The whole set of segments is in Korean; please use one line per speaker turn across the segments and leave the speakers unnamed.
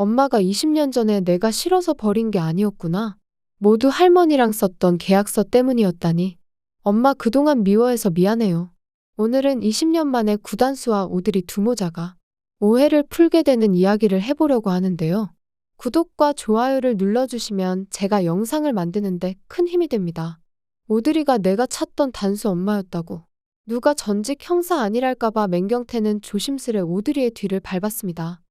엄마가 20년 전에 내가 싫어서 버린 게 아니었구나. 모두 할머니랑 썼던 계약서 때문이었다니. 엄마 그동안 미워해서 미안해요. 오늘은 20년 만에 구단수와 오드리 두 모자가 오해를 풀게 되는 이야기를 해보려고 하는데요. 구독과 좋아요를 눌러주시면 제가 영상을 만드는데 큰 힘이 됩니다. 오드리가 내가 찾던 단수 엄마였다고. 누가 전직 형사 아니랄까봐 맹경태는 조심스레 오드리의 뒤를 밟았습니다.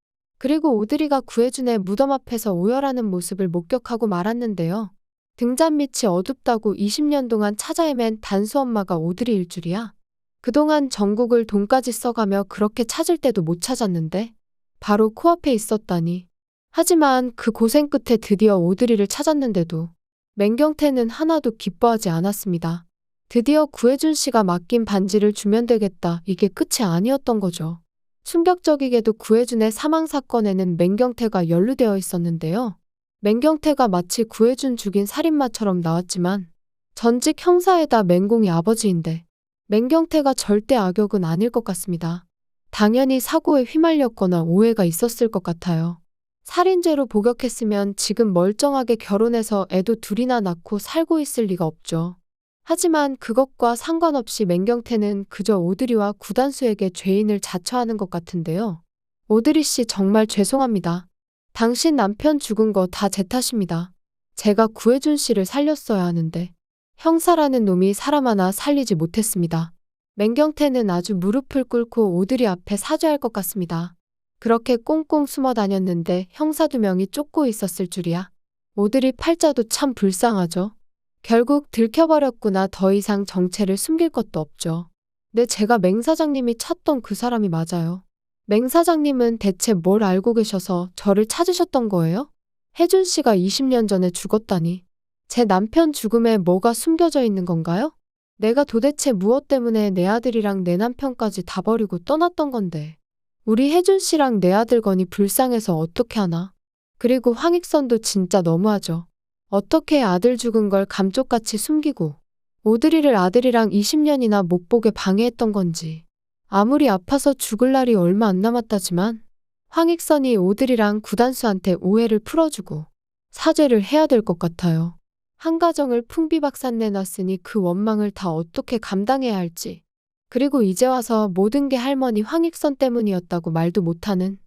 그리고 오드리가 구혜준의 무덤 앞에서 오열하는 모습을 목격하고 말았는데요. 등잔밑이 어둡다고 20년 동안 찾아 헤맨 단수 엄마가 오드리일 줄이야. 그동안 전국을 돈까지 써가며 그렇게 찾을 때도 못 찾았는데 바로 코앞에 있었다니. 하지만 그 고생 끝에 드디어 오드리를 찾았는데도 맹경태는 하나도 기뻐하지 않았습니다. 드디어 구혜준 씨가 맡긴 반지를 주면 되겠다. 이게 끝이 아니었던 거죠. 충격적이게도 구혜준의 사망 사건에는 맹경태가 연루되어 있었는데요. 맹경태가 마치 구혜준 죽인 살인마처럼 나왔지만 전직 형사에다 맹공이 아버지인데 맹경태가 절대 악역은 아닐 것 같습니다. 당연히 사고에 휘말렸거나 오해가 있었을 것 같아요. 살인죄로 복역했으면 지금 멀쩡하게 결혼해서 애도 둘이나 낳고 살고 있을 리가 없죠. 하지만 그것과 상관없이 맹경태는 그저 오드리와 구단수에게 죄인을 자처하는 것 같은데요. 오드리 씨 정말 죄송합니다. 당신 남편 죽은 거 다 제 탓입니다. 제가 구혜준 씨를 살렸어야 하는데 형사라는 놈이 사람 하나 살리지 못했습니다. 맹경태는 아주 무릎을 꿇고 오드리 앞에 사죄할 것 같습니다. 그렇게 꽁꽁 숨어 다녔는데 형사 2명이 쫓고 있었을 줄이야. 오드리 팔자도 참 불쌍하죠. 결국 들켜버렸구나. 더 이상 정체를 숨길 것도 없죠. 네, 제가 맹 사장님이 찾던 그 사람이 맞아요. 맹 사장님은 대체 뭘 알고 계셔서 저를 찾으셨던 거예요? 혜준 씨가 20년 전에 죽었다니. 제 남편 죽음에 뭐가 숨겨져 있는 건가요? 내가 도대체 무엇 때문에 내 아들이랑 내 남편까지 다 버리고 떠났던 건데. 우리 혜준 씨랑 내 아들 건이 불쌍해서 어떻게 하나. 그리고 황익선도 진짜 너무하죠. 어떻게 아들 죽은 걸 감쪽같이 숨기고 오드리를 아들이랑 20년이나 못 보게 방해했던 건지. 아무리 아파서 죽을 날이 얼마 안 남았다지만 황익선이 오드리랑 구단수한테 오해를 풀어주고 사죄를 해야 될 것 같아요. 한 가정을 풍비박산 내놨으니 그 원망을 다 어떻게 감당해야 할지. 그리고 이제 와서 모든 게 할머니 황익선 때문이었다고 말도 못하는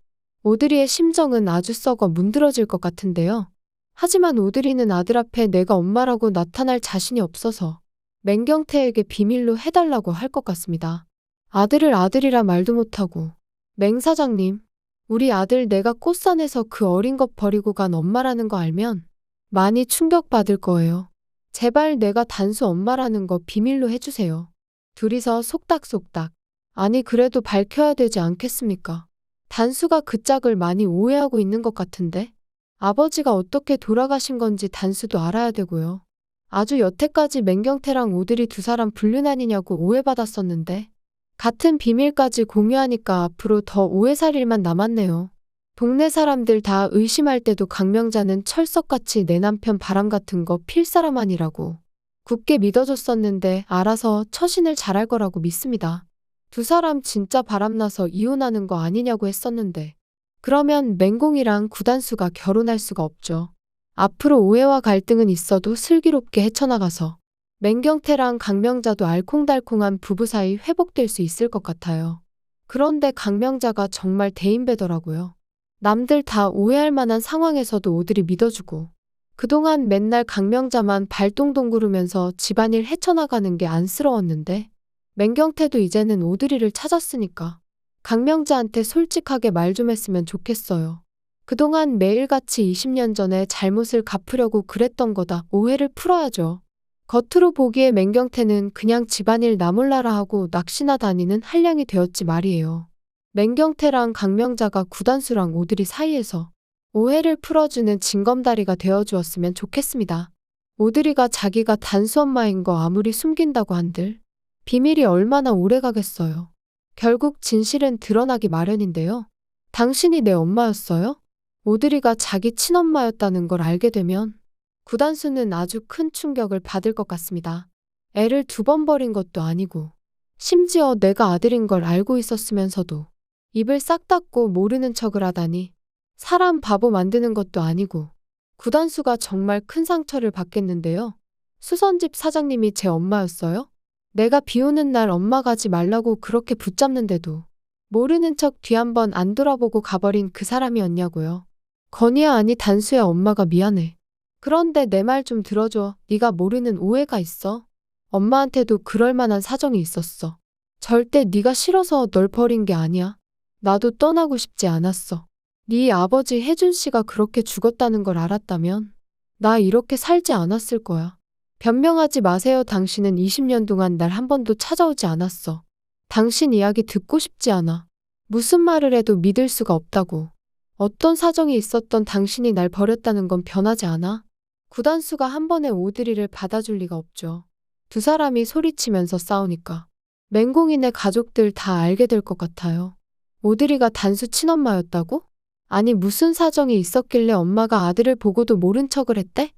오드리의 심정은 아주 썩어 문드러질 것 같은데요. 하지만 오드리는 아들 앞에 내가 엄마라고 나타날 자신이 없어서 맹경태에게 비밀로 해달라고 할 것 같습니다. 아들을 아들이라 말도 못하고. 맹 사장님, 우리 아들 내가 꽃산에서 그 어린 것 버리고 간 엄마라는 거 알면 많이 충격받을 거예요. 제발 내가 단수 엄마라는 거 비밀로 해주세요. 둘이서 속닥속닥. 아니 그래도 밝혀야 되지 않겠습니까? 단수가 그 짝을 많이 오해하고 있는 것 같은데. 아버지가 어떻게 돌아가신 건지 단수도 알아야 되고요. 아주 여태까지 맹경태랑 오드리 두 사람 불륜 아니냐고 오해받았었는데 같은 비밀까지 공유하니까 앞으로 더 오해살일만 남았네요. 동네 사람들 다 의심할 때도 강명자는 철석같이 내 남편 바람 같은 거 필 사람 아니라고 굳게 믿어줬었는데 알아서 처신을 잘할 거라고 믿습니다. 두 사람 진짜 바람나서 이혼하는 거 아니냐고 했었는데 그러면 맹공이랑 구단수가 결혼할 수가 없죠. 앞으로 오해와 갈등은 있어도 슬기롭게 헤쳐나가서 맹경태랑 강명자도 알콩달콩한 부부 사이 회복될 수 있을 것 같아요. 그런데 강명자가 정말 대인배더라고요. 남들 다 오해할 만한 상황에서도 오드리 믿어주고 그동안 맨날 강명자만 발동동 구르면서 집안일 헤쳐나가는 게 안쓰러웠는데 맹경태도 이제는 오드리를 찾았으니까 강명자한테 솔직하게 말 좀 했으면 좋겠어요. 그동안 매일같이 20년 전에 잘못을 갚으려고 그랬던 거다. 오해를 풀어야죠. 겉으로 보기에 맹경태는 그냥 집안일 나 몰라라 하고 낚시나 다니는 한량이 되었지 말이에요. 맹경태랑 강명자가 구단수랑 오드리 사이에서 오해를 풀어주는 징검다리가 되어주었으면 좋겠습니다. 오드리가 자기가 단수 엄마인 거 아무리 숨긴다고 한들 비밀이 얼마나 오래 가겠어요. 결국 진실은 드러나기 마련인데요. 당신이 내 엄마였어요? 오드리가 자기 친엄마였다는 걸 알게 되면 구단수는 아주 큰 충격을 받을 것 같습니다. 애를 2번 버린 것도 아니고 심지어 내가 아들인 걸 알고 있었으면서도 입을 싹 닫고 모르는 척을 하다니 사람 바보 만드는 것도 아니고. 구단수가 정말 큰 상처를 받겠는데요. 수선집 사장님이 제 엄마였어요? 내가 비 오는 날 엄마 가지 말라고 그렇게 붙잡는데도 모르는 척 뒤 한 번 안 돌아보고 가버린 그 사람이었냐고요. 건이야, 아니 단수야, 엄마가 미안해. 그런데 내 말 좀 들어줘. 네가 모르는 오해가 있어. 엄마한테도 그럴 만한 사정이 있었어. 절대 네가 싫어서 널 버린 게 아니야. 나도 떠나고 싶지 않았어. 네 아버지 혜준 씨가 그렇게 죽었다는 걸 알았다면 나 이렇게 살지 않았을 거야. 변명하지 마세요. 당신은 20년 동안 날 한 번도 찾아오지 않았어. 당신 이야기 듣고 싶지 않아. 무슨 말을 해도 믿을 수가 없다고. 어떤 사정이 있었던 당신이 날 버렸다는 건 변하지 않아. 구단수가 한 번에 오드리를 받아줄 리가 없죠. 두 사람이 소리치면서 싸우니까 맹공인의 가족들 다 알게 될 것 같아요. 오드리가 단수 친엄마였다고? 아니 무슨 사정이 있었길래 엄마가 아들을 보고도 모른 척을 했대?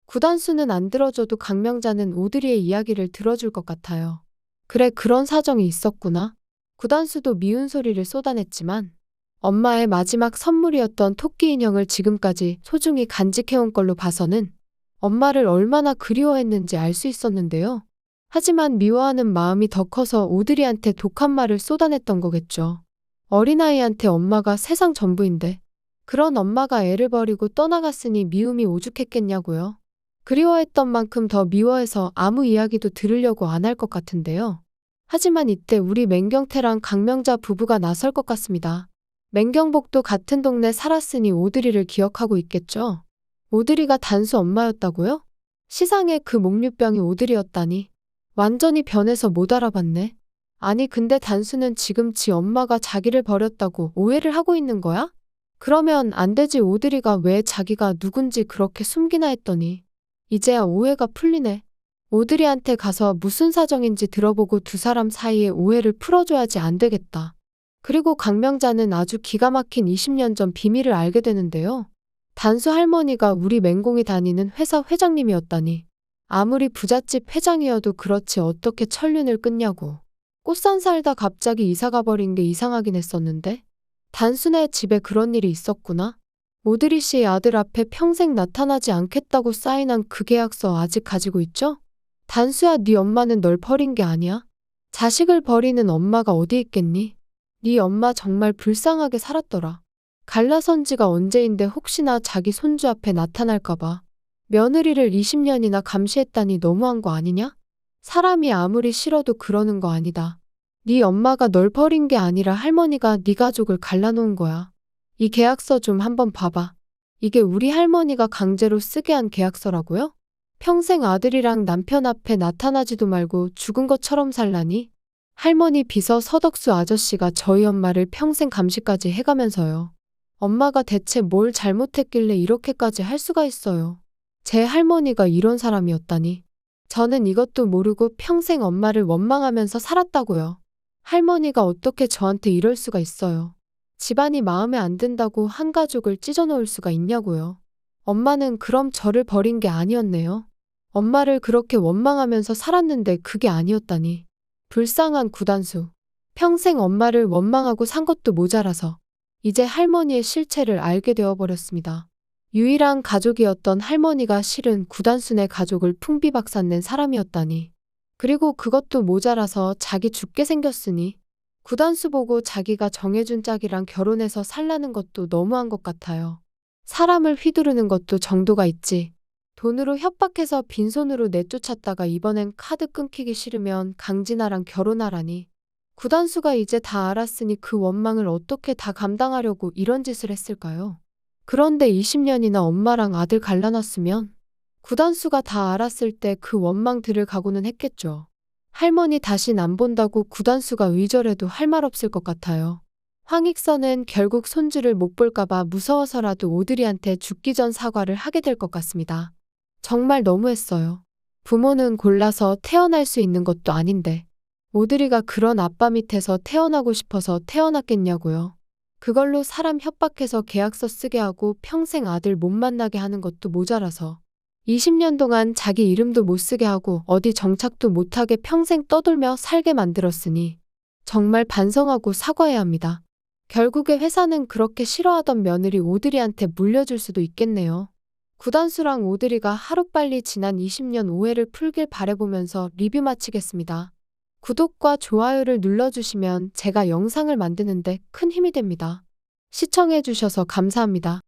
구단수는 안 들어줘도 강명자는 오드리의 이야기를 들어줄 것 같아요. 그래, 그런 사정이 있었구나. 구단수도 미운 소리를 쏟아냈지만 엄마의 마지막 선물이었던 토끼 인형을 지금까지 소중히 간직해온 걸로 봐서는 엄마를 얼마나 그리워했는지 알 수 있었는데요. 하지만 미워하는 마음이 더 커서 오드리한테 독한 말을 쏟아냈던 거겠죠. 어린아이한테 엄마가 세상 전부인데 그런 엄마가 애를 버리고 떠나갔으니 미움이 오죽했겠냐고요. 그리워했던 만큼 더 미워해서 아무 이야기도 들으려고 안 할 것 같은데요. 하지만 이때 우리 맹경태랑 강명자 부부가 나설 것 같습니다. 맹경복도 같은 동네 살았으니 오드리를 기억하고 있겠죠. 오드리가 단수 엄마였다고요? 시상에 그 목류병이 오드리였다니. 완전히 변해서 못 알아봤네. 아니 근데 단수는 지금 지 엄마가 자기를 버렸다고 오해를 하고 있는 거야? 그러면 안 되지. 오드리가 왜 자기가 누군지 그렇게 숨기나 했더니 이제야 오해가 풀리네. 오드리한테 가서 무슨 사정인지 들어보고 두 사람 사이의 오해를 풀어줘야지. 안 되겠다. 그리고 강명자는 아주 기가 막힌 20년 전 비밀을 알게 되는데요. 단수 할머니가 우리 맹공이 다니는 회사 회장님이었다니. 아무리 부잣집 회장이어도 그렇지 어떻게 천륜을 끊냐고. 꽃산 살다 갑자기 이사가 버린 게 이상하긴 했었는데 단순의 집에 그런 일이 있었구나. 오드리 씨의 아들 앞에 평생 나타나지 않겠다고 사인한 그 계약서 아직 가지고 있죠? 단수야, 네 엄마는 널 버린 게 아니야. 자식을 버리는 엄마가 어디 있겠니? 네 엄마 정말 불쌍하게 살았더라. 갈라선 지가 언제인데 혹시나 자기 손주 앞에 나타날까봐 며느리를 20년이나 감시했다니 너무한 거 아니냐? 사람이 아무리 싫어도 그러는 거 아니다. 네 엄마가 널 버린 게 아니라 할머니가 네 가족을 갈라놓은 거야. 이 계약서 좀 한번 봐봐. 이게 우리 할머니가 강제로 쓰게 한 계약서라고요? 평생 아들이랑 남편 앞에 나타나지도 말고 죽은 것처럼 살라니? 할머니 비서 서덕수 아저씨가 저희 엄마를 평생 감시까지 해가면서요. 엄마가 대체 뭘 잘못했길래 이렇게까지 할 수가 있어요. 제 할머니가 이런 사람이었다니. 저는 이것도 모르고 평생 엄마를 원망하면서 살았다고요. 할머니가 어떻게 저한테 이럴 수가 있어요. 집안이 마음에 안 든다고 한 가족을 찢어놓을 수가 있냐고요. 엄마는 그럼 저를 버린 게 아니었네요. 엄마를 그렇게 원망하면서 살았는데 그게 아니었다니. 불쌍한 구단수. 평생 엄마를 원망하고 산 것도 모자라서 이제 할머니의 실체를 알게 되어버렸습니다. 유일한 가족이었던 할머니가 실은 구단순의 가족을 풍비박산낸 사람이었다니. 그리고 그것도 모자라서 자기 죽게 생겼으니 구단수 보고 자기가 정해준 짝이랑 결혼해서 살라는 것도 너무한 것 같아요. 사람을 휘두르는 것도 정도가 있지. 돈으로 협박해서 빈손으로 내쫓았다가 이번엔 카드 끊기기 싫으면 강진아랑 결혼하라니. 구단수가 이제 다 알았으니 그 원망을 어떻게 다 감당하려고 이런 짓을 했을까요? 그런데 20년이나 엄마랑 아들 갈라놨으면 구단수가 다 알았을 때 그 원망 들을 각오는 했겠죠. 할머니 다신 안 본다고 구단수가 의절해도 할 말 없을 것 같아요. 황익선은 결국 손주를 못 볼까봐 무서워서라도 오드리한테 죽기 전 사과를 하게 될 것 같습니다. 정말 너무했어요. 부모는 골라서 태어날 수 있는 것도 아닌데 오드리가 그런 아빠 밑에서 태어나고 싶어서 태어났겠냐고요. 그걸로 사람 협박해서 계약서 쓰게 하고 평생 아들 못 만나게 하는 것도 모자라서 20년 동안 자기 이름도 못 쓰게 하고 어디 정착도 못하게 평생 떠돌며 살게 만들었으니 정말 반성하고 사과해야 합니다. 결국에 회사는 그렇게 싫어하던 며느리 오드리한테 물려줄 수도 있겠네요. 구단수랑 오드리가 하루빨리 지난 20년 오해를 풀길 바라보면서 리뷰 마치겠습니다. 구독과 좋아요를 눌러주시면 제가 영상을 만드는데 큰 힘이 됩니다. 시청해주셔서 감사합니다.